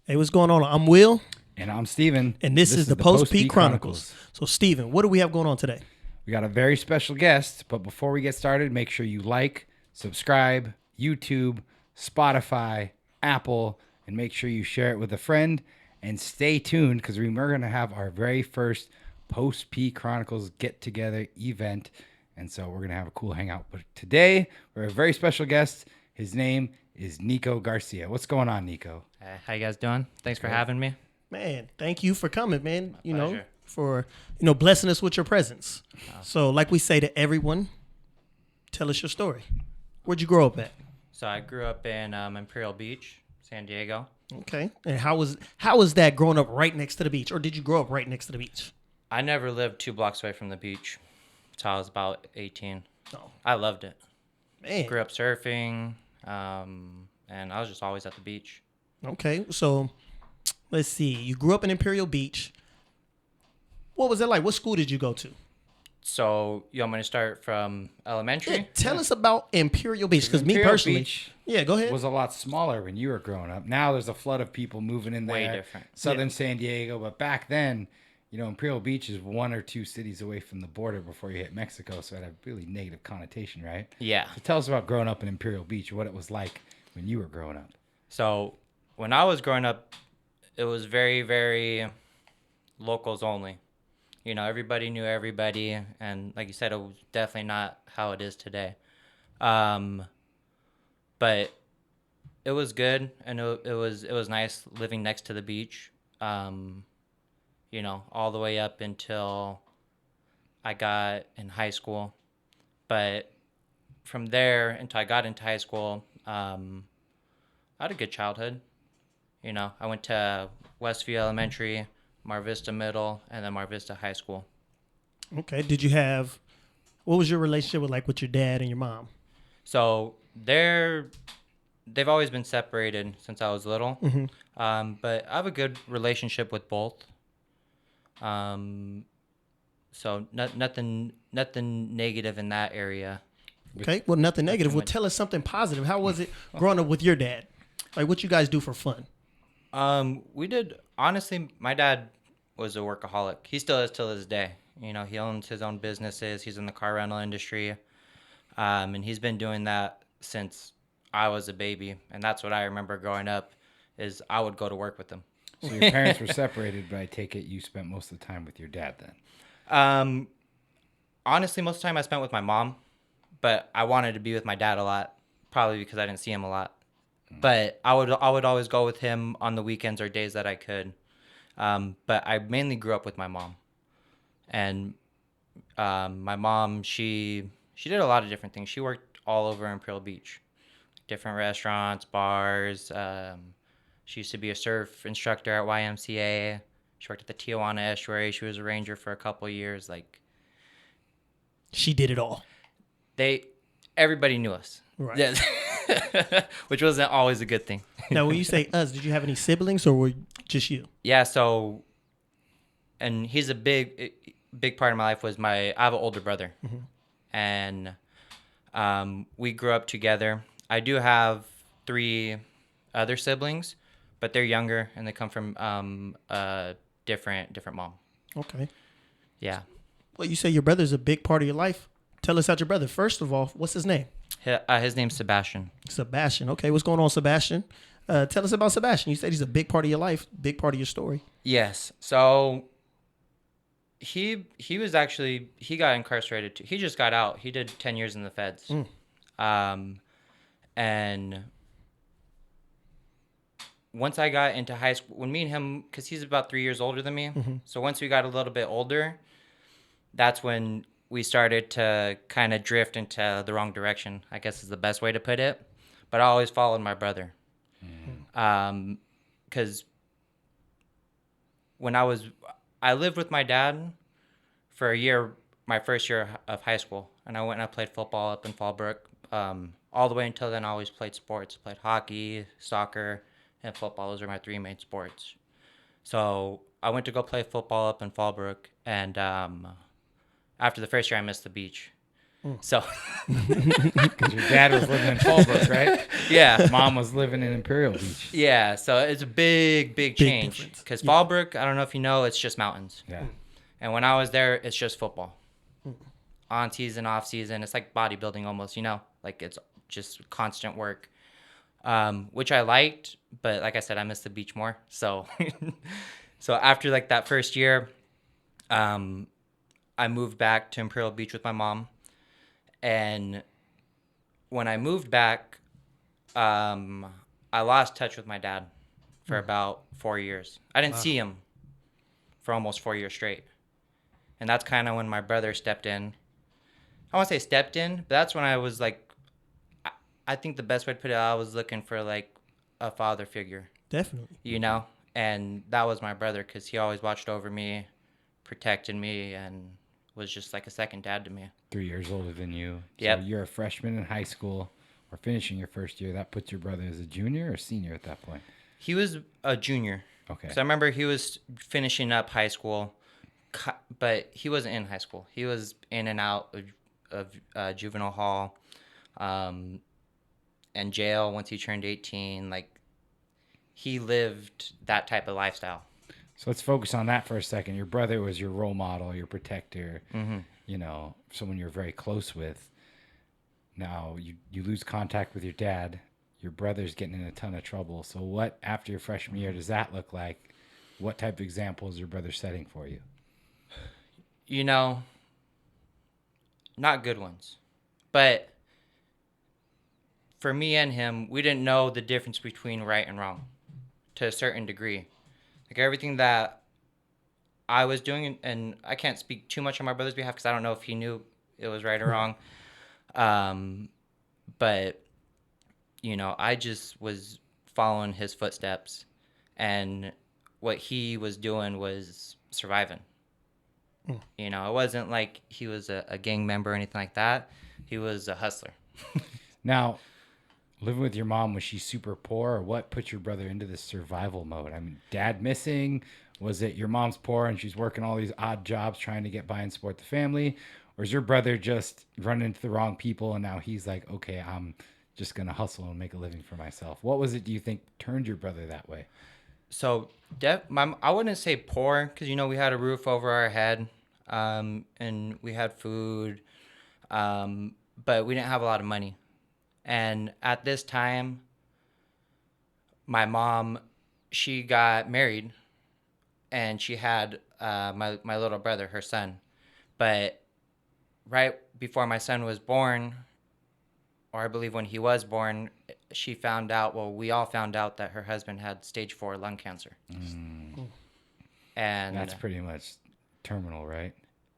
Hey, what's going on? I'm Will, And I'm Steven. and this is the Post P Chronicles. So, Steven, what do we have going on today? We got a very special guest, but before we get started, make sure you like, subscribe, YouTube, Spotify, Apple, and make sure you share it with a friend. And stay tuned because we're going to have our very first Post P Chronicles get-together event. And so we're going to have a cool hangout. But today, we're a very special guest. His name is Niko Garcia. What's going on, Niko? How you guys doing? Thanks for having me. Man, thank you for coming, man. Pleasure. For blessing us with your presence. So, like we say to everyone, tell us your story. Where'd you grow up at? So I grew up in Imperial Beach, San Diego. Okay. And how was that growing up right next to the beach? Or did you grow up right next to the beach? I never lived 2 blocks away from the beach until I was about 18. Oh, I loved it. man. Grew up surfing, and I was just always at the beach. Okay. So, let's see. You grew up in Imperial Beach. What was it like? What school did you go to? So you want me to start from elementary? Yeah, tell us about Imperial Beach, because me Imperial personally, Beach yeah, go ahead. was a lot smaller when you were growing up. Now there's a flood of people moving in there. Way different. Southern San Diego. But back then, Imperial Beach is 1 or 2 cities away from the border before you hit Mexico. So it had a really negative connotation, right? Yeah. So tell us about growing up in Imperial Beach, what it was like when you were growing up. So when I was growing up, it was very, very locals only. Everybody knew everybody, and like you said, it was definitely not how it is today. But it was good, and it was nice living next to the beach. All the way up until I got in high school. But from there until I got into high school, I had a good childhood. I went to Westview Elementary, Mar Vista Middle, and then Mar Vista High School. Okay. What was your relationship with your dad and your mom? So they've always been separated since I was little. Mm-hmm. But I have a good relationship with both. So nothing negative in that area. Okay. Well, nothing negative. Well, tell us something positive. How was it growing up with your dad? Like, what you guys do for fun? Honestly, my dad was a workaholic. He still is till this day. He owns his own businesses. He's in the car rental industry. And he's been doing that since I was a baby. And that's what I remember growing up is I would go to work with him. So your parents were separated, but I take it you spent most of the time with your dad then. Honestly, most of the time I spent with my mom, but I wanted to be with my dad a lot, probably because I didn't see him a lot. But I would always go with him on the weekends or days that I could. But I mainly grew up with my mom. And my mom, she did a lot of different things. She worked all over Imperial Beach, different restaurants, bars. She used to be a surf instructor at YMCA. She worked at the Tijuana Estuary. She was a ranger for a couple of years. She did it all. Everybody knew us. Right. Yes. Which wasn't always a good thing. Now, when you say us, did you have any siblings or were just you? Yeah, so, and he's a big part of my life was I have an older brother. Mm-hmm. And we grew up together. I do have 3 other siblings, but they're younger and they come from a different mom. Okay. Yeah. Well, you say your brother's a big part of your life. Tell us about your brother. First of all, what's his name? His name's Sebastian. Sebastian. Okay, what's going on, Sebastian? Tell us about Sebastian. You said he's a big part of your life, big part of your story. Yes. So he was actually, he got incarcerated too. He just got out. He did 10 years in the feds. And once I got into high school, when me and him, because he's about 3 years older than me, so once we got a little bit older, that's when we started to kind of drift into the wrong direction, I guess is the best way to put it. But I always followed my brother. Because when I lived with my dad for a year, my first year of high school, and I went and I played football up in Fallbrook. All the way until then, I always played sports. Played hockey, soccer, and football. Those are my 3 main sports. So I went to go play football up in Fallbrook, and after the first year, I missed the beach. So, Because your dad was living in Fallbrook, right? yeah. Mom was living in Imperial Beach. Yeah, so it's a big change. difference. Because Yeah. Fallbrook, I don't know if you know, it's just mountains. Yeah. And when I was there, it's just football. On season, off season, it's like bodybuilding almost, like it's just constant work, which I liked. But like I said, I miss the beach more. So, so after like that first year, I moved back to Imperial Beach with my mom. And when I moved back, I lost touch with my dad for about 4 years. I didn't see him for almost 4 years straight. And that's kind of when my brother stepped in. I won't say stepped in, but that's when I was like, I think the best way to put it, I was looking for like a father figure, Definitely. And that was my brother because he always watched over me, protected me, and was just like a second dad to me. 3 years older than you. Yep. So you're a freshman in high school or finishing your first year. That puts your brother as a junior or senior at that point? He was a junior. Okay. So I remember he was finishing up high school, but he wasn't in high school. He was in and out of juvenile hall, and jail once he turned 18. Like, he lived that type of lifestyle. So let's focus on that for a second. Your brother was your role model, your protector, someone you're very close with. Now you lose contact with your dad. Your brother's getting in a ton of trouble. So what, after your freshman year, does that look like? What type of example is your brother setting for you? Not good ones. But for me and him, we didn't know the difference between right and wrong to a certain degree. Like, everything that I was doing, and I can't speak too much on my brother's behalf because I don't know if he knew it was right or wrong. But, I just was following his footsteps, and what he was doing was surviving. It wasn't like he was a gang member or anything like that. He was a hustler. Now, living with your mom, was she super poor, or what put your brother into this survival mode? I mean, dad missing? Was it your mom's poor and she's working all these odd jobs trying to get by and support the family? Or is your brother just running into the wrong people and now he's like, okay, I'm just going to hustle and make a living for myself? What was it, do you think, turned your brother that way? So, I wouldn't say poor because, we had a roof over our head, and we had food, but we didn't have a lot of money. And at this time, my mom, she got married, and she had my little brother, her son. But right before my son was born, or I believe when he was born, she found out, we all found out that her husband had stage 4 lung cancer. And that's pretty much terminal, right?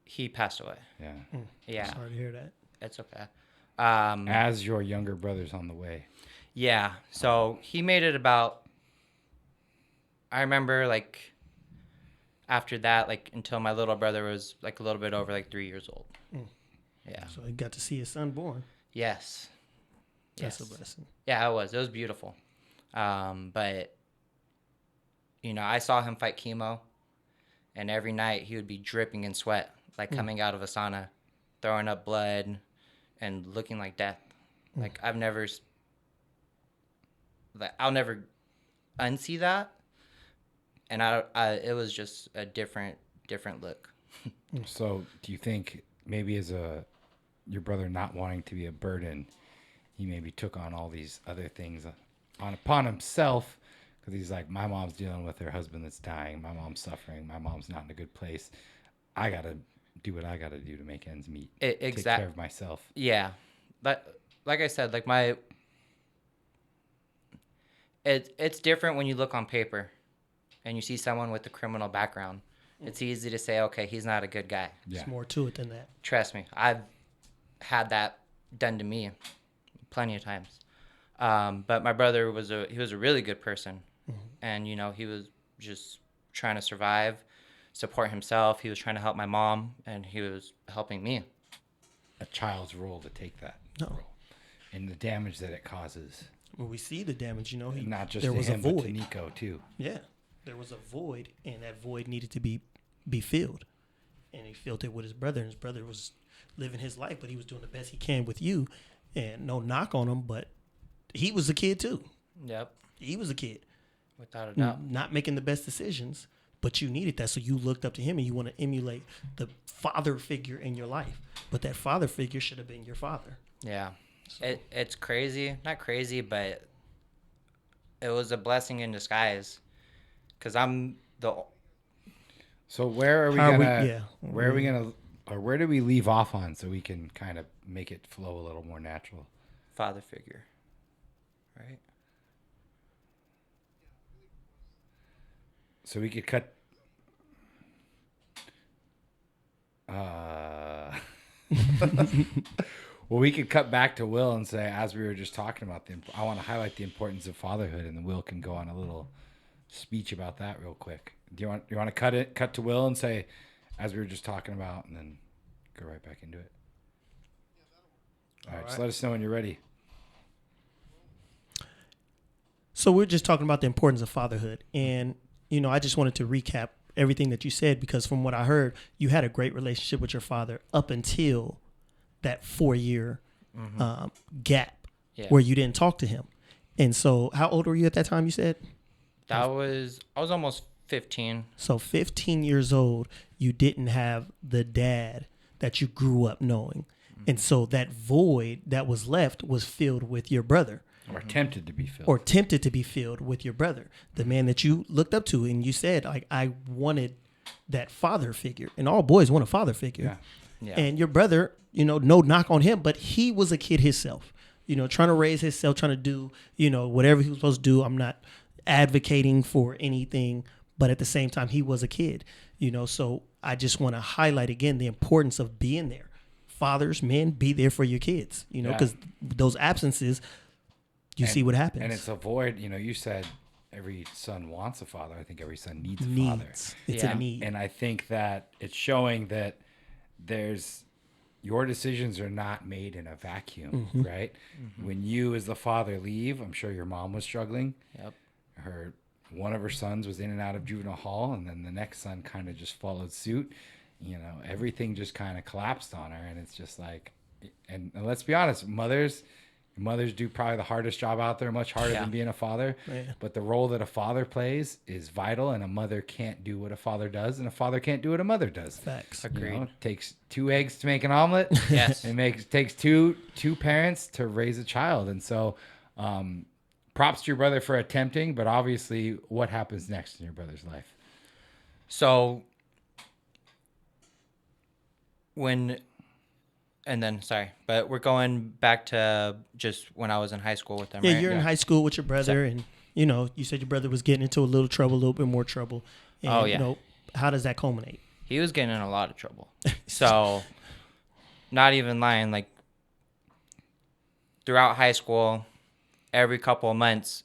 He passed away. Yeah. Yeah. Sorry to hear that. It's okay. As your younger brother's on the way. Yeah. So he made it about, I remember, like, after that, like, until my little brother was like a little bit over like 3 years old. Yeah. So he got to see his son born. Yes. That's a blessing. Yeah, it was beautiful. But I saw him fight chemo, and every night he would be dripping in sweat, like coming out of a sauna, throwing up blood and looking like death. Like, I'll never unsee that. And it was just a different look. So do you think maybe your brother not wanting to be a burden, he maybe took on all these other things upon himself, because he's like, my mom's dealing with her husband that's dying, my mom's suffering, my mom's not in a good place, I gotta do what I gotta do to make ends meet, take care of myself. Yeah, but like I said, like, it's different when you look on paper and you see someone with a criminal background. It's easy to say, okay, he's not a good guy. There's more to it than that. Trust me, I've had that done to me plenty of times. But my brother was a really good person. And, he was just trying to survive, support himself. He was trying to help my mom, and he was helping me. A child's role to take that role. And the damage that it causes. Well, we see the damage, not just there to was him, a void. but to Niko too. Yeah, there was a void, and that void needed to be filled. and he felt it with his brother, and his brother was living his life, but he was doing the best he can with you. And no knock on him, but he was a kid too. Yep. He was a kid. Without a doubt. Not making the best decisions, but you needed that. So you looked up to him and you want to emulate the father figure in your life. But that father figure should have been your father. Yeah. So. It's crazy. Not crazy, but it was a blessing in disguise. Because I'm the... So where are we gonna... Where are we gonna... Or where do we leave off on so we can kind of make it flow a little more natural? Father figure. Right? So we could cut... Well, we could cut back to Will and say, as we were just talking about, I want to highlight the importance of fatherhood, and then Will can go on a little speech about that real quick. Do you want to cut to Will and say, as we were just talking about, and then go right back into it? All right, just let us know when you're ready. So we're just talking about the importance of fatherhood, and I just wanted to recap everything that you said, because from what I heard, you had a great relationship with your father up until that 4-year gap where you didn't talk to him. And so how old were you at that time, you said? I was almost 15. So 15 years old, you didn't have the dad that you grew up knowing. And so that void that was left was filled with your brother. Or tempted to be filled. Or tempted to be filled with your brother, the man that you looked up to. And you said, like, I wanted that father figure. And all boys want a father figure. Yeah. And your brother, no knock on him, but he was a kid himself, trying to raise himself, trying to do, whatever he was supposed to do. I'm not advocating for anything, but at the same time, he was a kid, so I just want to highlight again the importance of being there. Fathers, men, be there for your kids, because those absences, you see what happens. And it's a void, you said every son wants a father. I think every son needs a father. It's a need. And I think that it's showing that your decisions are not made in a vacuum, right? Mm-hmm. When you as the father leave, I'm sure your mom was struggling. Yep. One of her sons was in and out of juvenile hall, and then the next son kind of just followed suit. Everything just kind of collapsed on her, and it's just like, and let's be honest, mothers do probably the hardest job out there, much harder than being a father. Yeah. But the role that a father plays is vital, and a mother can't do what a father does, and a father can't do what a mother does. Facts. Agreed. It takes 2 eggs to make an omelet. Yes. It takes two parents to raise a child. And so props to your brother for attempting, but obviously what happens next in your brother's life? So but we're going back to just when I was in high school with them, yeah, right? You're in high school with your brother, and, you said your brother was getting into a little bit more trouble. And, how does that culminate? He was getting in a lot of trouble. So, not even lying, like, throughout high school, every couple of months,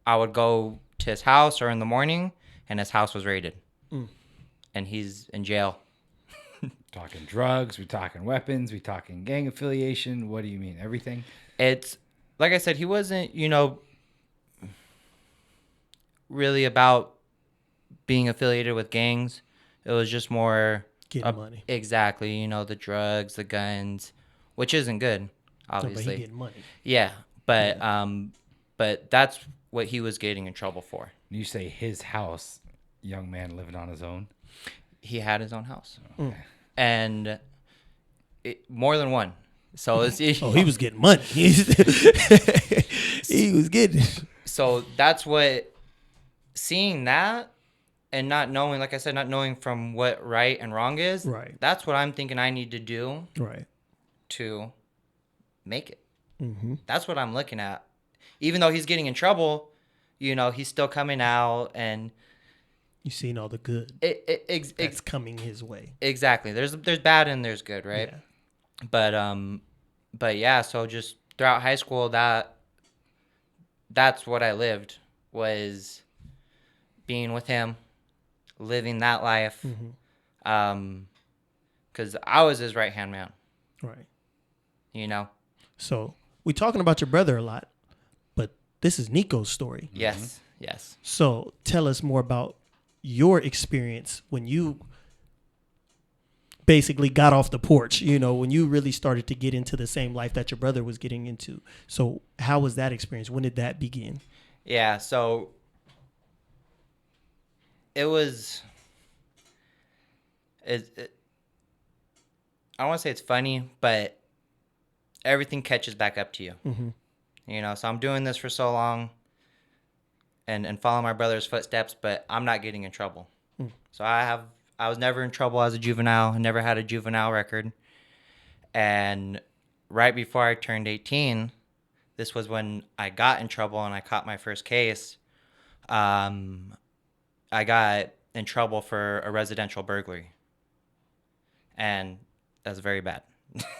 I would go to his house or in the morning, and his house was raided. And he's in jail. Talking drugs, we talking weapons, we talking gang affiliation. What do you mean? Everything? It's, like I said, he wasn't, really about being affiliated with gangs. It was just more... Getting money. Exactly. The drugs, the guns, which isn't good, obviously. No, but he getting money. Yeah. But that's what he was getting in trouble for. You say his house, young man living on his own? He had his own house. Okay. And more than one. So it's... he was getting money. He was getting it. So that's what... Seeing that and not knowing, like I said, not knowing from what right and wrong is, right. That's what I'm thinking I need to do to make it. Mm-hmm. That's what I'm looking at. Even though he's getting in trouble, he's still coming out, and... You've seen all the good that's coming his way. Exactly. There's bad and there's good, right? Yeah. But yeah, so just throughout high school, that's what I lived, was being with him, living that life. Mm-hmm. 'Cause I was his right-hand man. Right. So we're talking about your brother a lot, but this is Niko's story. Yes. Mm-hmm. Yes. So tell us more about your experience when you basically got off the porch, when you really started to get into the same life that your brother was getting into. So how was that experience? When did that begin? Yeah, so it was I don't want to say it's funny, but everything catches back up to you. So I'm doing this for so long and following my brother's footsteps, but I'm not getting in trouble. So I was never in trouble as a juvenile. I never had a juvenile record. And right before I turned 18, this was when I got in trouble and I caught my first case. I got in trouble for a residential burglary. And that's very bad.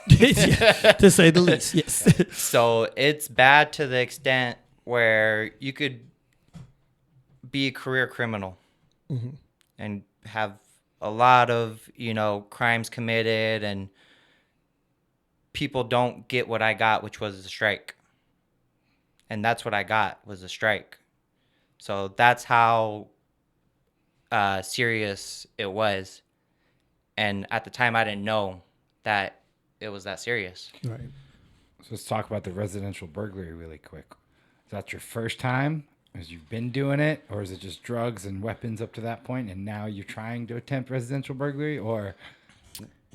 Yeah, to say the least, yes. So it's bad to the extent where you could be a career criminal and have a lot of, crimes committed, and people don't get what I got, which was a strike. And that's what I got, was a strike. So that's how serious it was. And at the time, I didn't know that it was that serious. Right. So let's talk about the residential burglary really quick. Is that your first time? As you've been doing it, or is it just drugs and weapons up to that point, and now you're trying to attempt residential burglary? Or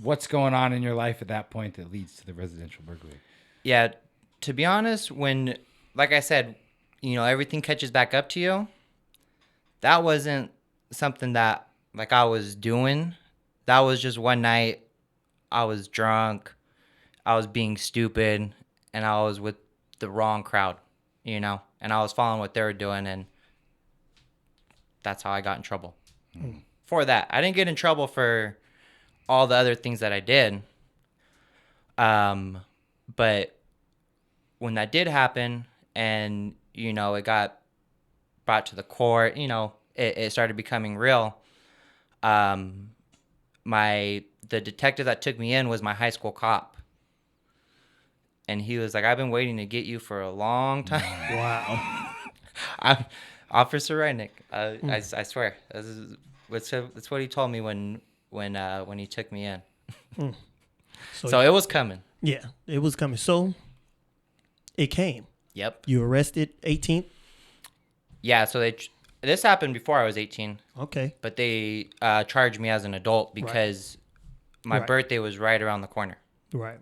what's going on in your life at that point that leads to the residential burglary? Yeah, to be honest, when, like I said, everything catches back up to you, that wasn't something that, I was doing. That was just one night. I was drunk. I was being stupid, and I was with the wrong crowd, and I was following what they were doing, and that's how I got in trouble. For that. I didn't get in trouble for all the other things that I did. But when that did happen, and, it got brought to the court, it started becoming real. The detective that took me in was my high school cop. And he was like, I've been waiting to get you for a long time. Wow. Officer Reinick. I swear. That's what he told me when he took me in. So it was coming. Yeah, it was coming. So it came. Yep. You arrested 18th? Yeah, so this happened before I was 18. Okay. But they charged me as an adult because my birthday was right around the corner. Right.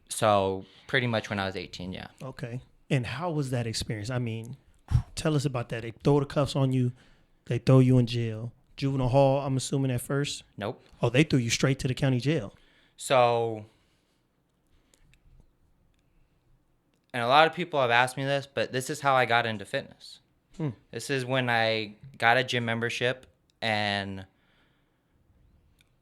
So pretty much when I was 18, yeah. Okay. And how was that experience? I mean, tell us about that. They throw the cuffs on you. They throw you in jail. Juvenile hall, I'm assuming at first? Nope. Oh, they threw you straight to the county jail. So, and a lot of people have asked me this, but this is how I got into fitness. This is when I got a gym membership, and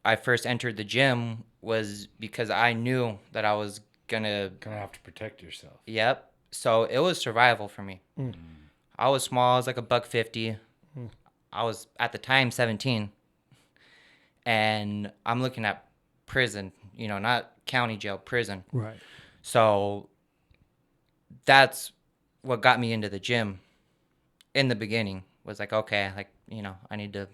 I first entered the gym was because I knew that I was gonna have to protect yourself. Yep. So it was survival for me. I was small. I was like $150. I was at the time 17, and I'm looking at prison. Not county jail, prison. Right. So that's what got me into the gym. In the beginning, was like, okay, I need to,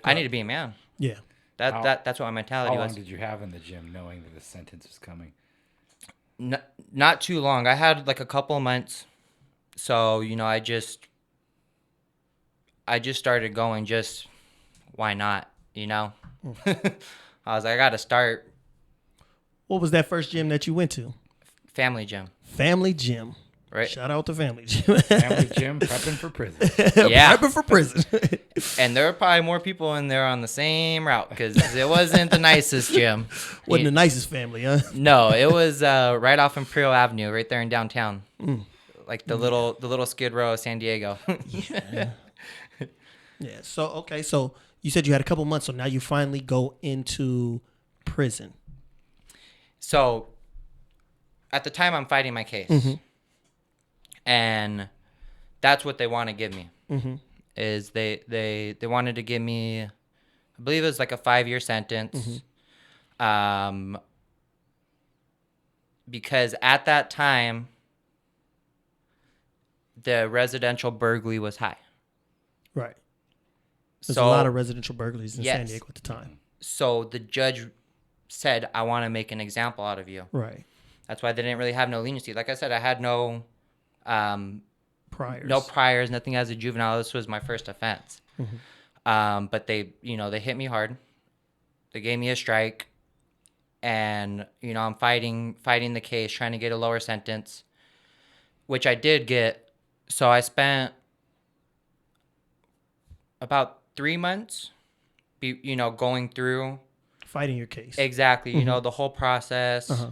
I need to be a man. Yeah. That's what my mentality was. How long did you have in the gym knowing that the sentence was coming? Not too long. I had a couple of months. So, I just started going, just why not, I was like, I got to start. What was that first gym that you went to? Family gym. Family gym. Right. Shout out to Family Gym. Family Gym, prepping for prison. Yeah. Prepping for prison. And there were probably more people in there on the same route because it wasn't the nicest gym. Wasn't the nicest family, huh? No, it was right off Imperial Avenue, right there in downtown. Like the little Skid Row of San Diego. Yeah. So, okay. So you said you had a couple months. So now you finally go into prison. So at the time I'm fighting my case. And that's what they want to give me. Is they wanted to give me, I believe it was like a 5-year sentence. Because at that time, the residential burglary was high. Right. There's a lot of residential burglaries in San Diego at the time. So the judge said, I want to make an example out of you. Right. That's why they didn't really have no leniency. Like I said, I had no Priors. no priors, nothing as a juvenile. This was my first offense. But they, they hit me hard. They gave me a strike, and I'm fighting the case, trying to get a lower sentence, which I did get. So I spent about 3 months, going through Fighting your case. exactly, the whole process. Uh-huh.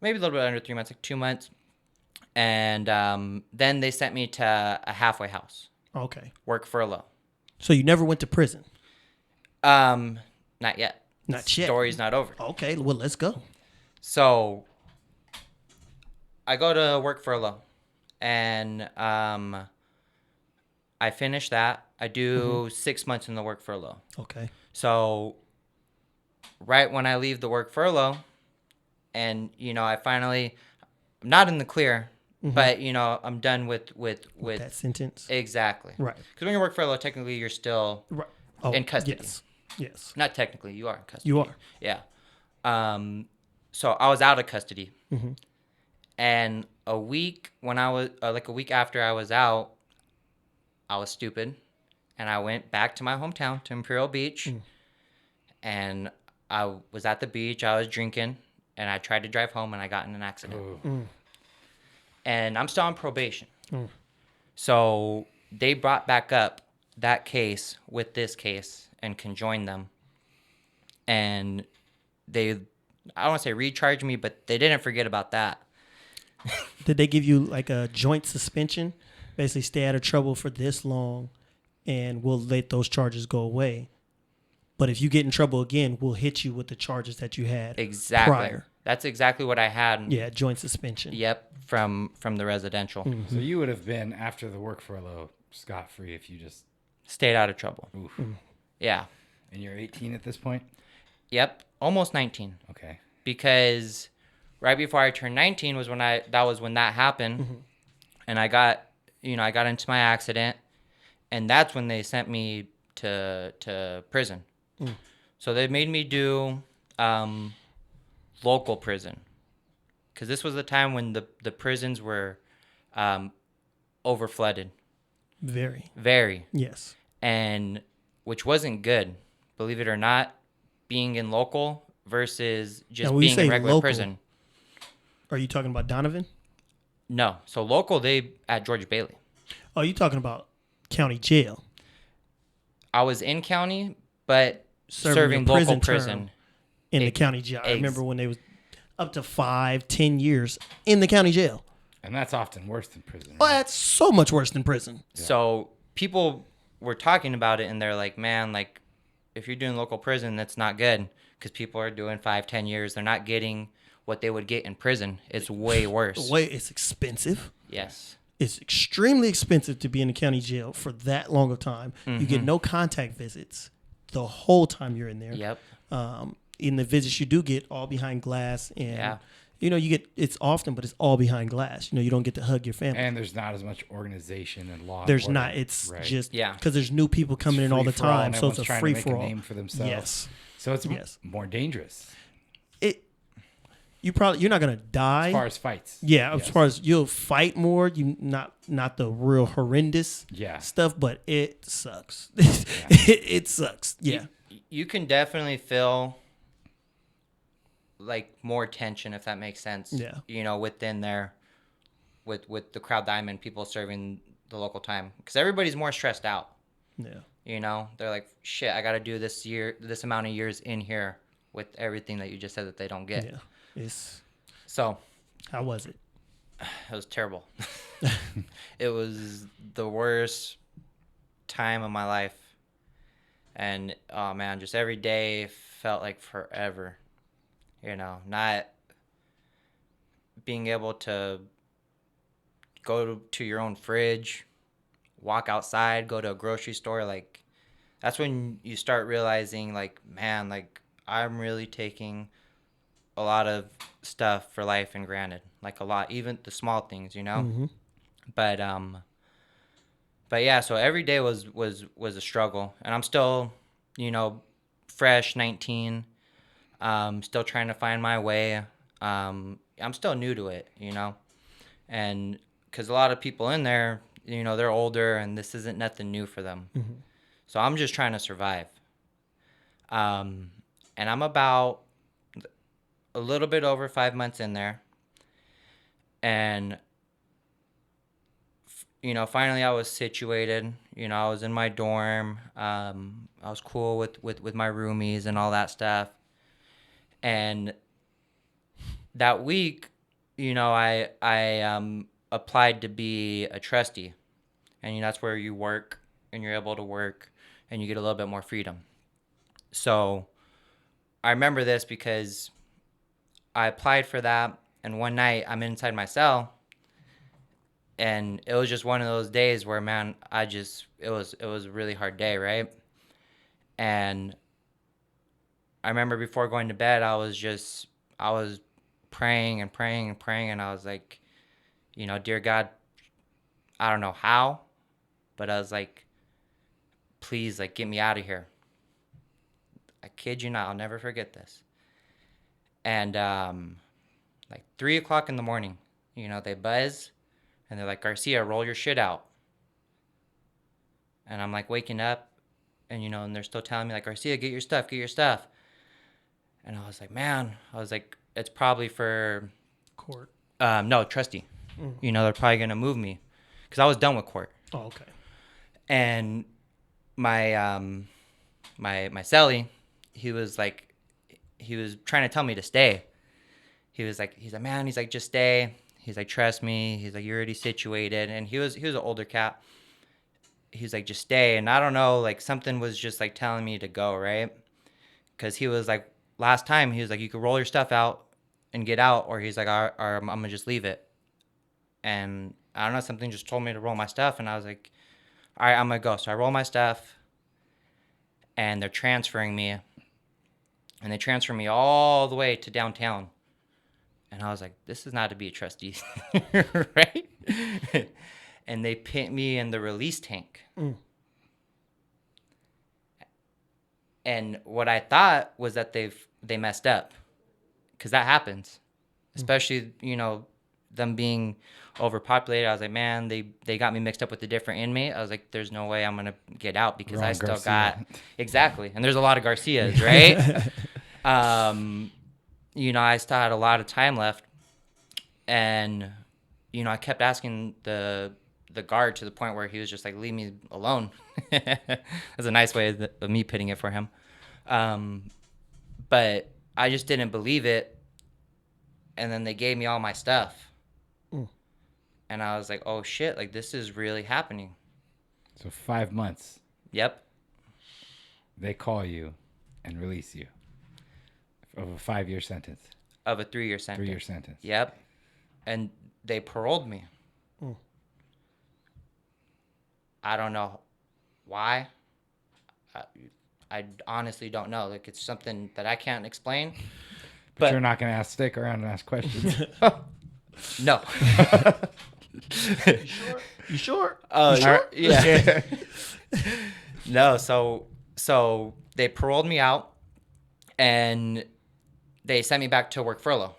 Maybe a little bit under 3 months, like 2 months, and then they sent me to a halfway house, Okay. work furlough. So you never went to prison? Not yet. Not yet. Story's not over. Okay. Well, let's go. So I go to work furlough, and I finish that. I do 6 months in the work furlough. Okay. So right when I leave the work furlough, and I finally, I'm not in the clear, but I'm done with That sentence. exactly. Right. Because when you work furlough, technically you're still Right. Oh, in custody. Yes. Yes. Not technically, you are in custody. You are. Yeah. So I was out of custody, and a week after I was out, I was stupid, and I went back to my hometown to Imperial Beach, and I was at the beach. I was drinking, and I tried to drive home, and I got in an accident. And I'm still on probation. So they brought back up that case with this case and conjoined them. And they, I don't want to say recharged me, but they didn't forget about that. Did they give you like a joint suspension? Basically, stay out of trouble for this long, and we'll let those charges go away. But if you get in trouble again, we'll hit you with the charges that you had Exactly. prior. That's exactly what I had. Yeah, joint suspension. Yep, from the residential. So you would have been, after the work furlough, scot-free if you just... Stayed out of trouble. Oof. Yeah. And you're 18 at this point? Yep, almost 19. Okay. Because right before I turned 19 was when that happened. And I got into my accident, and that's when they sent me to prison. So they made me do local prison, because this was the time when the prisons were overflooded. Very. Yes. And which wasn't good, believe it or not, being in local versus just Now, when you being in say regular local, prison. Are you talking about Donovan? No. So local, they at George Bailey. Oh, you talking about county jail? I was in county, but serving your local term prison. in the county jail. I remember when they was up to 5-10 years in the county jail. And that's often worse than prison. Oh, that's so much worse than prison. So people were talking about it, and they're like, man, like, if you're doing local prison, that's not good, because people are doing 5-10 years. They're not getting what they would get in prison. It's way worse. It's expensive. Yes. It's extremely expensive to be in the county jail for that long of time. You get no contact visits the whole time you're in there. Yep. In the visits you do get, all behind glass, and you get, it's often, but it's all behind glass. You don't get to hug your family. And there's not as much organization and law. There's order. not. It's Right. just Yeah. because there's new people coming in all the free-for-all, time, and so it's a everyone's trying to free make for a all. name for themselves. Yes. So it's more dangerous You're not gonna die as far as fights. Yeah, as Yes. far as you'll fight more, you not the real horrendous Yeah. stuff, but it sucks. It sucks. Yeah. You can definitely feel like more tension, if that makes sense. Yeah. Within there, with the crowd diamond, people serving the local time, because everybody's more stressed out. Yeah. They're like, shit, I got to do this amount of years in here with everything that you just said that they don't get. Yeah. So How was it? it was terrible. It was the worst time of my life. And, oh, man, just every day felt like forever. Not being able to go to your own fridge, walk outside, go to a grocery store. Like, that's when you start realizing, like, man, like, I'm really taking a lot of stuff for life and granted. Like, a lot, even the small things, But yeah, so every day was a struggle, and I'm still, fresh 19, still trying to find my way. I'm still new to it, you know, and because a lot of people in there, you know, they're older and this isn't nothing new for them. Mm-hmm. So I'm just trying to survive. And I'm about a little bit over 5 months in there. And, you know, finally I was situated. You know, I was in my dorm. I was cool with my roomies and all that stuff. And that week, you know, I applied to be a trustee. And, you know, that's where you work and you're able to work and you get a little bit more freedom. So I remember this because I applied for that. And one night I'm inside my cell. And it was just one of those days where, man, it was a really hard day, right? And I remember before going to bed, I was praying and praying and praying. And I was like, you know, dear God, I don't know how, but I was like, please, like, get me out of here. I kid you not, I'll never forget this. And like 3 o'clock in the morning, you know, they buzz and they're like, Garcia, roll your shit out. And I'm like waking up and, you know, and they're still telling me like, Garcia, get your stuff, get your stuff. And I was like, man, it's probably for Court. no, trustee. You know, they're probably going to move me because I was done with court. Oh, okay. And my my cellie, he was trying to tell me to stay. He's like, man, he's like, just stay. He's like, trust me. He's like, you're already situated. And he was an older cat. He's like, just stay. And I don't know, like something was just like telling me to go, right? Because he was like, last time he was like, you could roll your stuff out and get out, or he's like, or I'm gonna just leave it. And I don't know, something just told me to roll my stuff, and I was like, all right, I'm gonna go. So I roll my stuff, and they're transferring me, and they transfer me all the way to downtown. And I was like, this is not to be a trustee, right? And they put me in the release tank. And what I thought was that they messed up, because that happens, especially, you know, them being overpopulated. I was like, man, they got me mixed up with a different inmate. I was like, there's no way I'm gonna get out because Wrong I still Garcia. got exactly. And there's a lot of Garcias, right? You know, I still had a lot of time left, and you know, I kept asking the guard to the point where he was just like, leave me alone. That's a nice way of me pitting it for him. But I just didn't believe it. And then they gave me all my stuff. And I was like, oh shit, like this is really happening. So 5 months, Yep. they call you and release you of a 5-year sentence. Of a 3-year sentence. 3-year sentence. Yep. And they paroled me. I don't know why. I honestly don't know. Like, it's something that I can't explain. But you're not going to stick around and ask questions. No. You sure? Oh, sure? Yeah. No, so they paroled me out, and they sent me back to work furlough,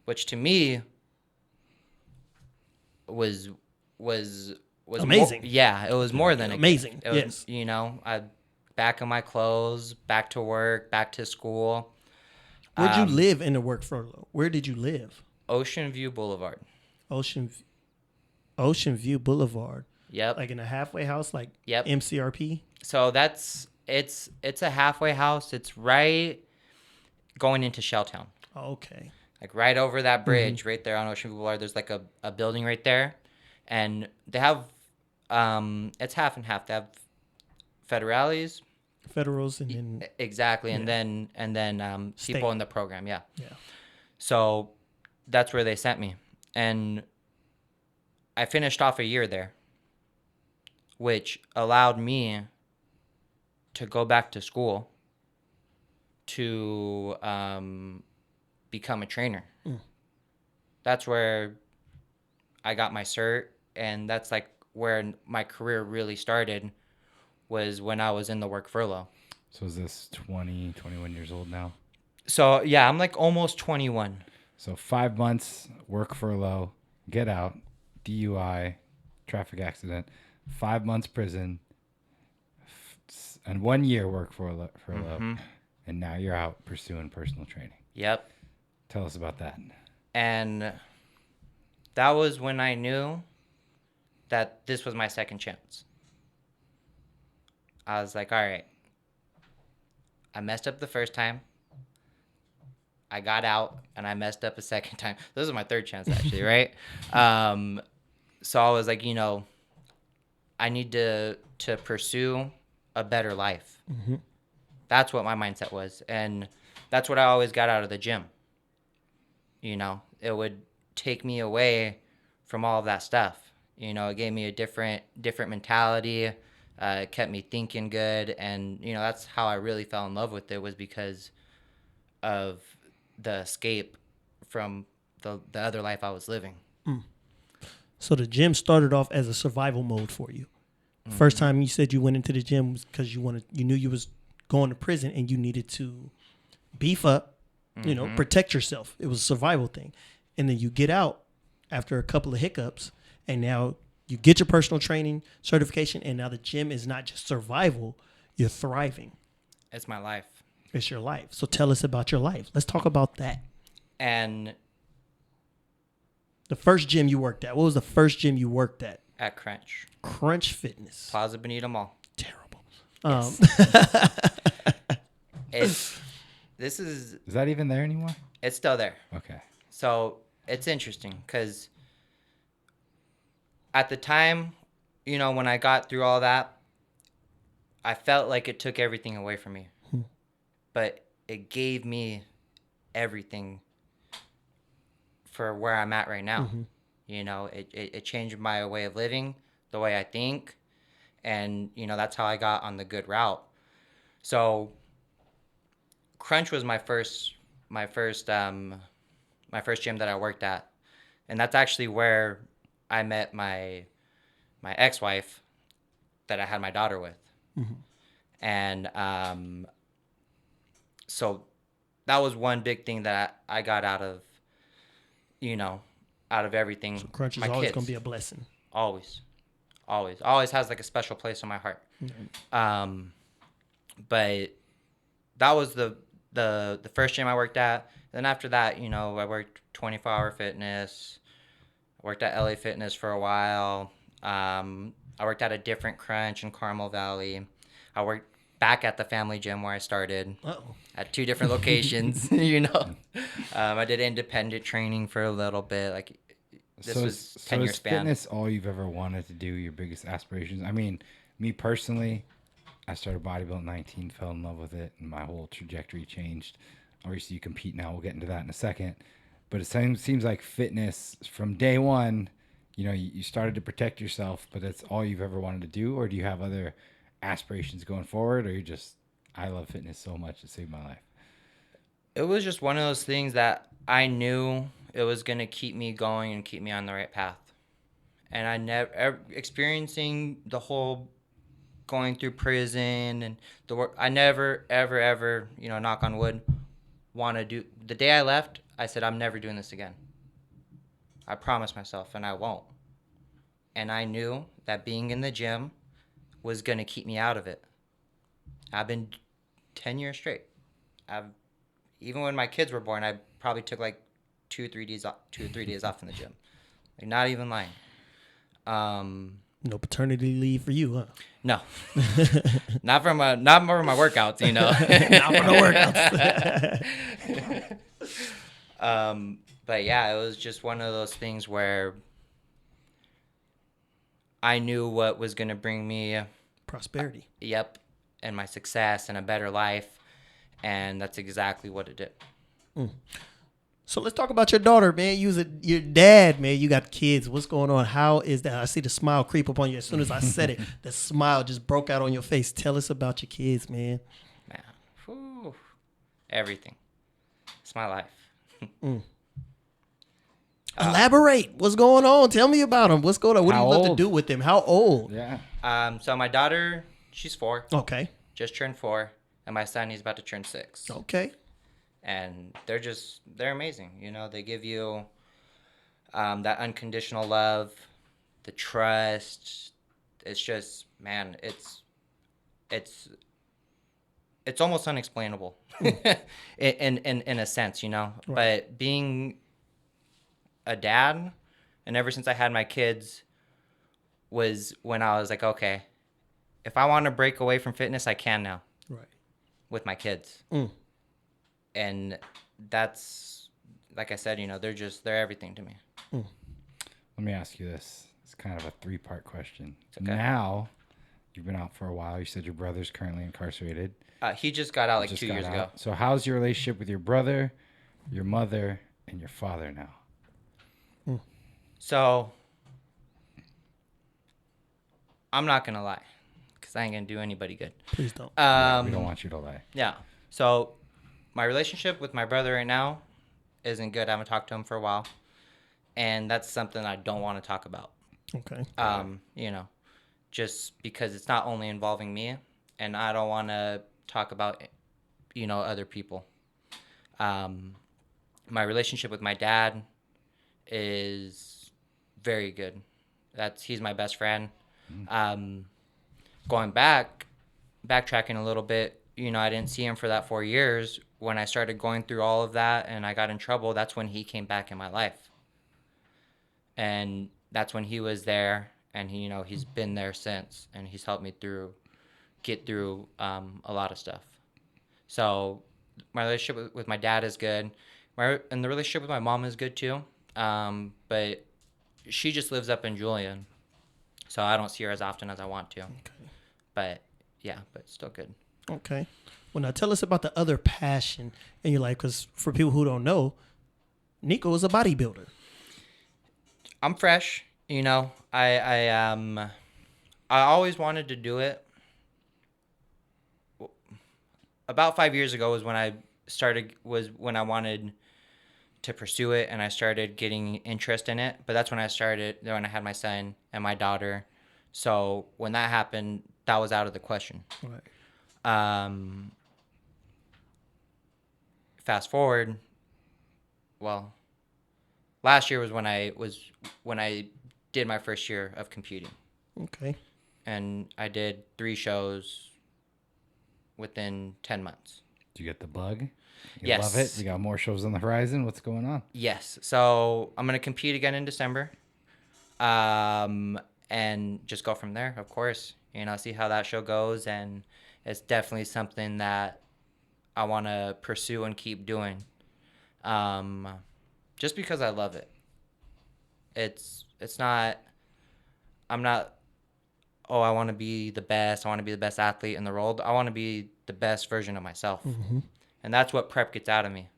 which to me was amazing. It was more than amazing. It was, yes. you know, I back in my clothes, back to work, back to school. Where'd you live in the work furlough? Where did you live? Ocean View Boulevard. Ocean View Boulevard. Yep. Like in a halfway house, like Yep. MCRP. So it's a halfway house. It's right going into Shelltown. Okay. Like right over that bridge, right there on Ocean View Boulevard. There's like a building right there, and they have it's half and half. They have federales, Federals, and then exactly, and then people State. in the program. Yeah. yeah. So that's where they sent me, and I finished off a year there, which allowed me to go back to school to become a trainer. That's where I got my cert, and that's like where my career really started, was when I was in the work furlough. So is this 20, 21 years old now? So yeah, I'm like almost 21. So 5 months work furlough, get out, DUI, traffic accident, 5 months prison, and 1 year work furlough, and now you're out pursuing personal training. Yep. Tell us about that. And that was when I knew that this was my second chance. I was like, all right, I messed up the first time. I got out and I messed up a second time. This is my third chance, actually, right? So I was like, I need to pursue a better life. Mm-hmm. That's what my mindset was. And that's what I always got out of the gym. It would take me away from all of that stuff. It gave me a different mentality. It kept me thinking good. And, that's how I really fell in love with it, was because of the escape from the other life I was living. So the gym started off as a survival mode for you. First time you said you went into the gym was because you knew you was going to prison and you needed to beef up, protect yourself. It was a survival thing. And then you get out after a couple of hiccups, and now you get your personal training certification, and now the gym is not just survival, you're thriving. It's my life. It's your life. So tell us about your life. Let's talk about that. And the first gym you worked at. What was the first gym you worked at? At Crunch. Crunch Fitness. Plaza Bonita Mall. Terrible. Is that even there anymore? It's still there. Okay. So it's interesting because at the time, when I got through all that, I felt like it took everything away from me. But it gave me everything for where I'm at right now. It changed my way of living, the way I think, and that's how I got on the good route. So Crunch was my first gym that I worked at, and that's actually where I met my ex-wife that I had my daughter with. And so that was one big thing that I got out of everything. So Crunch is my always kids. going to be a blessing. Always has like a special place in my heart. But that was the first gym I worked at. Then after that, I worked 24-hour fitness. I worked at LA Fitness for a while. I worked at a different Crunch in Carmel Valley. I worked back at the family gym where I started. Uh-oh. At 2 different locations. I did independent training for a little bit. Like this was 10-year span. Is fitness all you've ever wanted to do? Your biggest aspirations? I mean, me personally, I started bodybuilding at 19, fell in love with it, and my whole trajectory changed. Obviously, you compete now. We'll get into that in a second. But it seems like fitness from day one, you started to protect yourself, but that's all you've ever wanted to do? Or do you have other aspirations going forward? Or I love fitness so much, it saved my life? It was just one of those things that I knew it was going to keep me going and keep me on the right path. And I never experiencing the whole going through prison and the work. I never, ever, knock on wood, want to do. The day I left, I said, I'm never doing this again. I promised myself, and I won't. And I knew that being in the gym was going to keep me out of it. I've been 10 years straight. Even when my kids were born, I probably took like 2 or 3 days off in the gym. Like, not even lying. No paternity leave for you, huh? No, not for my workouts, Not for the workouts. But yeah, it was just one of those things where I knew what was going to bring me prosperity. Yep, and my success and a better life, and that's exactly what it did. So let's talk about your daughter, man. Your dad, man. You got kids. What's going on? How is that? I see the smile creep up on you. As soon as I said it, the smile just broke out on your face. Tell us about your kids, man. Man, whew. Everything. It's my life. Elaborate. What's going on? Tell me about them. What's going on? What do you love to old? do with them? How old? Yeah. So my daughter, she's 4. Okay. Just turned 4. and my son, he's about to turn 6. Okay. And they're amazing. You know, they give you that unconditional love, the trust. It's just, man, it's almost unexplainable in a sense, you know. Right. But being a dad, and ever since I had my kids, was when I was like, okay, if I want to break away from fitness, I can now. Right. With my kids. And that's, like I said, you know, they're everything to me. Let me ask you this. It's kind of a 3-part question. Okay. Now, you've been out for a while. You said your brother's currently incarcerated. He just got out like 2 years ago. So how's your relationship with your brother, your mother, and your father now? So, I'm not going to lie, because I ain't going to do anybody good. Please don't. We don't want you to lie. Yeah. So, my relationship with my brother right now isn't good. I haven't talked to him for a while. And that's something I don't want to talk about. Okay. You know, just because it's not only involving me, and I don't want to talk about, you know, other people. My relationship with my dad is very good. He's my best friend. Backtracking a little bit, you know, I didn't see him for that 4 years. When I started going through all of that and I got in trouble, that's when he came back in my life. And that's when he was there, and he, you know, he's been there since, and he's helped me get through a lot of stuff. So my relationship with my dad is good. And the relationship with my mom is good too. But she just lives up in Julian, so I don't see her as often as I want to. Okay. But yeah, but still good. Okay. Well, now tell us about the other passion in your life, because for people who don't know, Niko is a bodybuilder. I'm fresh, you know. I always wanted to do it. About 5 years ago was when I wanted to pursue it, and I started getting interest in it. But that's when I had my son and my daughter. So when that happened, that was out of the question. Right. Fast forward, well, last year was when I did my first year of competing. Okay. And I did 3 shows within 10 months. Did you get the bug? Yes. Love it? You got more shows on the horizon? What's going on? Yes. So I'm going to compete again in December. And just go from there, of course. You know, see how that show goes. And it's definitely something that I want to pursue and keep doing. Just because I love it. It's not, I'm not, oh, I want to be the best. I want to be the best athlete in the world. I want to be the best version of myself. Mm-hmm. And that's what prep gets out of me.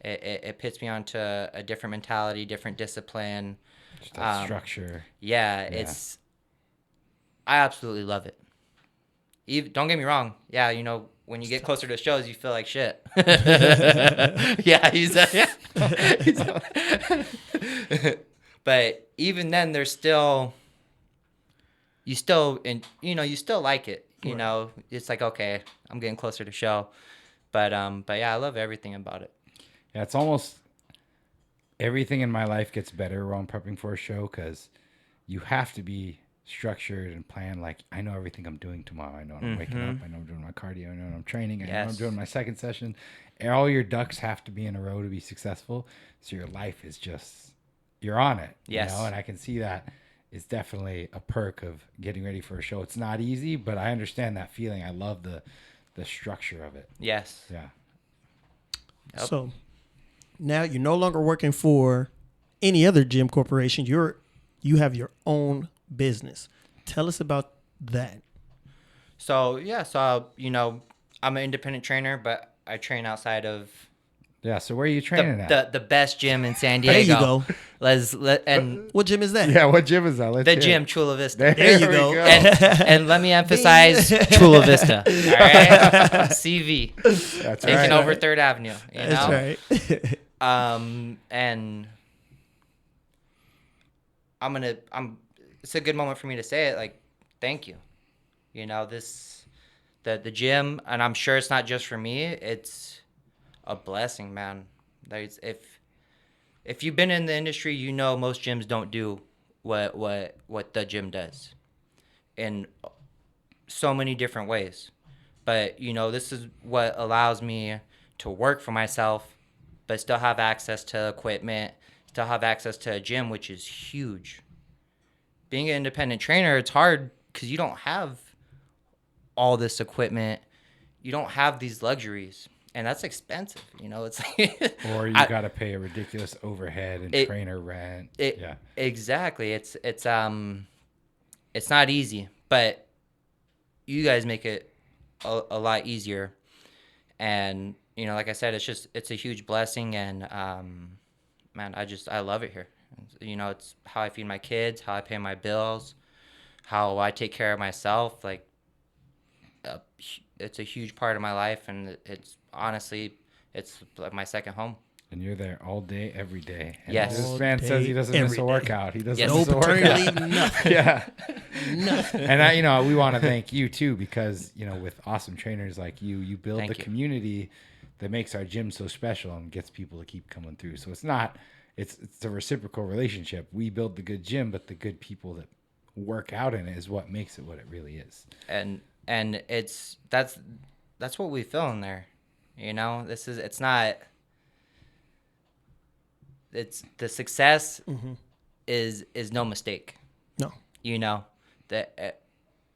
It puts me onto a different mentality, different discipline. Just that structure. Yeah, I absolutely love it. Don't get me wrong. Yeah, you know, when you get closer to shows, you feel like shit. Yeah, but even then, there's still, you still like it. You know, it's like, okay, I'm getting closer to show. But yeah, I love everything about it. Yeah, it's almost everything in my life gets better while I'm prepping for a show, because you have to be structured and plan. Like, I know everything I'm doing tomorrow. I know when I'm waking up. I know I'm doing my cardio. I know when I'm training. I know I'm doing my second session. And all your ducks have to be in a row to be successful. So your life is just, you're on it. Yes. You know? And I can see that is definitely a perk of getting ready for a show. It's not easy, but I understand that feeling. I love the structure of it. Yes. Yeah. Yep. So now you're no longer working for any other gym corporation. You have your own business. Tell us about that. So yeah, you know, I'm an independent trainer, but I train outside of. Yeah. So where are you training at? The best gym in San Diego. There you go. And what gym is that? Yeah. What gym is that? the gym, Chula Vista. There you go. And let me emphasize Chula Vista. All right. CV. That's Taking right. over 3rd Avenue. You know? That's right. And it's a good moment for me to say it. Like, thank you. You know, the the gym, and I'm sure it's not just for me. It's a blessing, man. If you've been in the industry, you know most gyms don't do what the gym does in so many different ways. But this is what allows me to work for myself, but still have access to equipment, still have access to a gym, which is huge. Being an independent trainer, it's hard because you don't have all this equipment. You don't have these luxuries, and that's expensive. It's like Or you got to pay a ridiculous overhead and trainer rent. Yeah, exactly. It's not easy, but you guys make it a lot easier. And like I said, it's a huge blessing, and man, I love it here. It's how I feed my kids, how I pay my bills, how I take care of myself. Like, it's a huge part of my life, and it's honestly, it's like my second home. and you're there all day, every day. And Yes. this man says he doesn't miss a workout. He doesn't Yes. miss No a paternity workout. leave, nothing. Yeah. Nothing. And we want to thank you too, because with awesome trainers like you build Thank the you. community that makes our gym so special and gets people to keep coming through. So it's a reciprocal relationship. We build the good gym, but the good people that work out in it is what makes it what it really is. And that's what we feel in there. It's not. It's the success is no mistake. No. That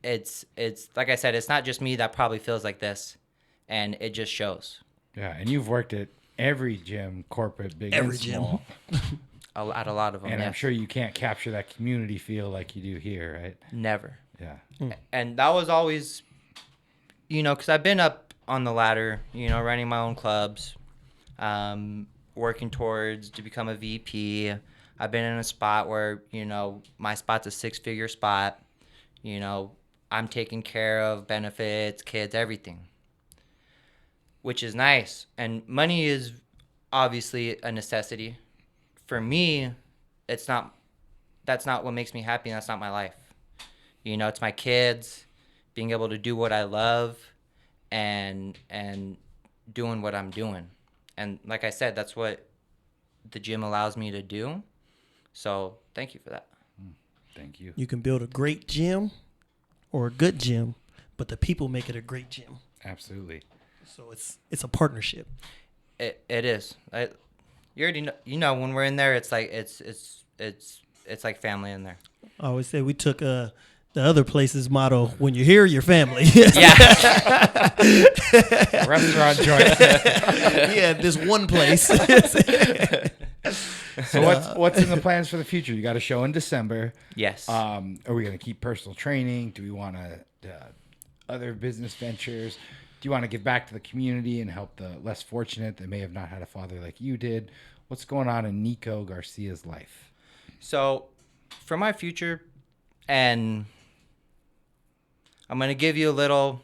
it's like I said, it's not just me that probably feels like this, and it just shows. Yeah, and you've worked at every gym, corporate, big Every and gym. small. At a lot of them. And I'm yes. sure you can't capture that community feel like you do here, right? Never. Yeah. And that was always, because I've been up on the ladder, running my own clubs, working towards to become a VP. I've been in a spot where, my spot's a 6-figure spot. I'm taking care of benefits, kids, everything, which is nice. And money is obviously a necessity. For me, that's not what makes me happy, and that's not my life. It's my kids, being able to do what I love, and doing what I'm doing. And like I said, that's what the gym allows me to do. So thank you for that. Thank you. You can build a great gym or a good gym, but the people make it a great gym. Absolutely. So it's a partnership. It is. You already know. When we're in there, it's like it's like family in there. I always say we took the other place's motto: when you're here, you're family. Yeah. Restaurant joint. Yeah, this one place. So what's in the plans for the future? You got a show in December. Yes. Are we going to keep personal training? Do we want to other business ventures? Do you want to give back to the community and help the less fortunate that may have not had a father like you did? What's going on in Niko Garcia's life? So, for my future, and I'm going to give you a little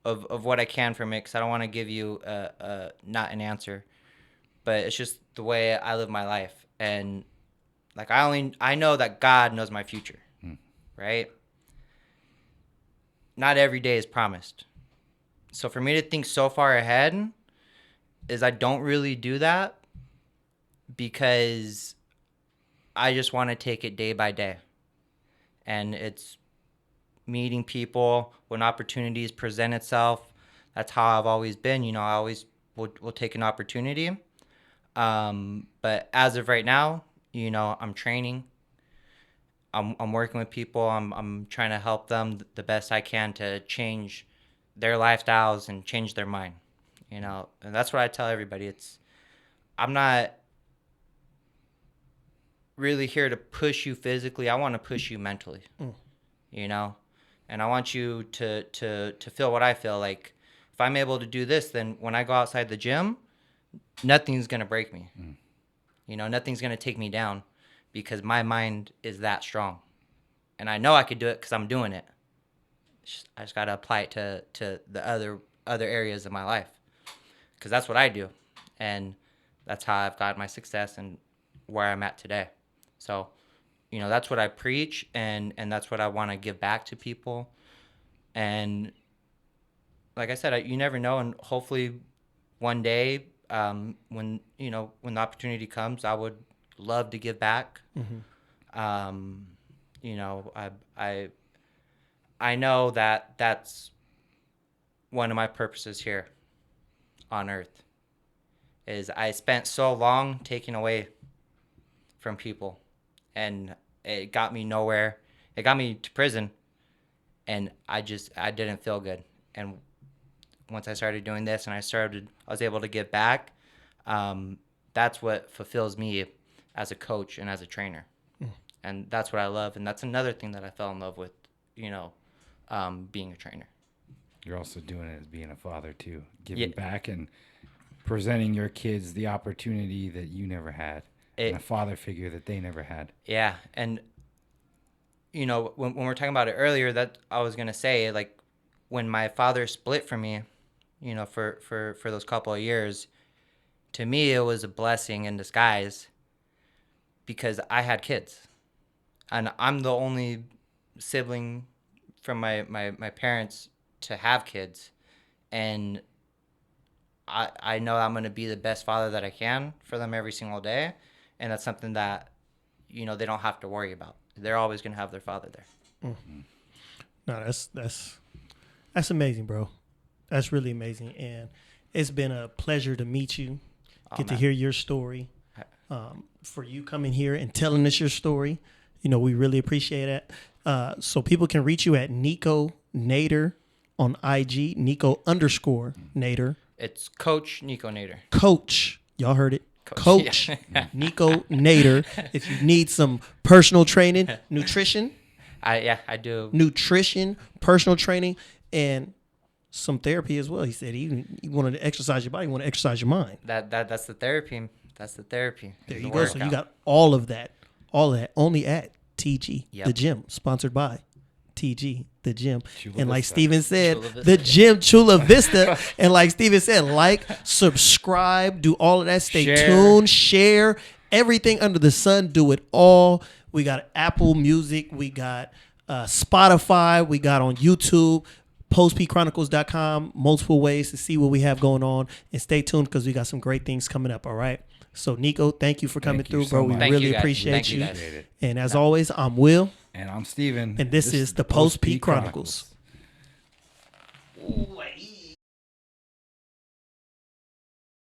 of what I can from it, because I don't want to give you not an answer, but it's just the way I live my life. And like I know that God knows my future, right? Not every day is promised. So for me to think so far ahead is I don't really do that, because I just want to take it day by day. And it's meeting people when opportunities present itself. That's how I've always been. I always will take an opportunity. But as of right now, I'm training. I'm working with people. I'm trying to help them the best I can to change their lifestyles and change their mind. And that's what I tell everybody. I'm not really here to push you physically. I want to push you mentally. And I want you to feel what I feel. Like, if I'm able to do this, then when I go outside the gym, nothing's going to break me. Nothing's going to take me down, because my mind is that strong. And I know I could do it because I'm doing it. I just got to apply it to the other areas of my life, because that's what I do. And that's how I've got my success and where I'm at today. So, that's what I preach, and that's what I want to give back to people. And like I said, you never know, and hopefully one day, when when the opportunity comes, I would love to give back. You know, I know that that's one of my purposes here on earth, is I spent so long taking away from people, and it got me nowhere. It got me to prison, and I didn't feel good. And once I started doing this and I was able to give back, that's what fulfills me as a coach and as a trainer. And that's what I love. And that's another thing that I fell in love with, being a trainer. You're also doing it as being a father too, giving back and presenting your kids the opportunity that you never had, and a father figure that they never had. Yeah. And, when we were talking about it earlier, that I was going to say, like, when my father split from me, for those couple of years, to me, it was a blessing in disguise, because I had kids, and I'm the only sibling from my parents to have kids. And I know I'm going to be the best father that I can for them every single day. And that's something that, they don't have to worry about. They're always going to have their father there. No, that's amazing, bro. That's really amazing. And it's been a pleasure to meet you, to hear your story. For you coming here and telling us your story, we really appreciate it. So people can reach you at Niko Nater on IG, Niko_Nater. It's Coach Niko Nater. Coach, y'all heard it. Coach Niko Nater. If you need some personal training, nutrition. I do. Nutrition, personal training, and some therapy as well. He said he wanted to exercise your body, you want to exercise your mind. That's the therapy. That's the therapy. There you go. So you got all of that only at TG, the gym, sponsored by TG, the gym. And like Steven said, the gym, Chula Vista. And like Steven said, like, subscribe, do all of that. Stay tuned, share everything under the sun. Do it all. We got Apple Music. We got Spotify. We got on YouTube. postpchronicles.com. Multiple ways to see what we have going on. And stay tuned, because we got some great things coming up. All right. So, Niko, thank you for coming through, bro. We really appreciate you. And as always, I'm Will. And I'm Steven. And this is the Post P Chronicles.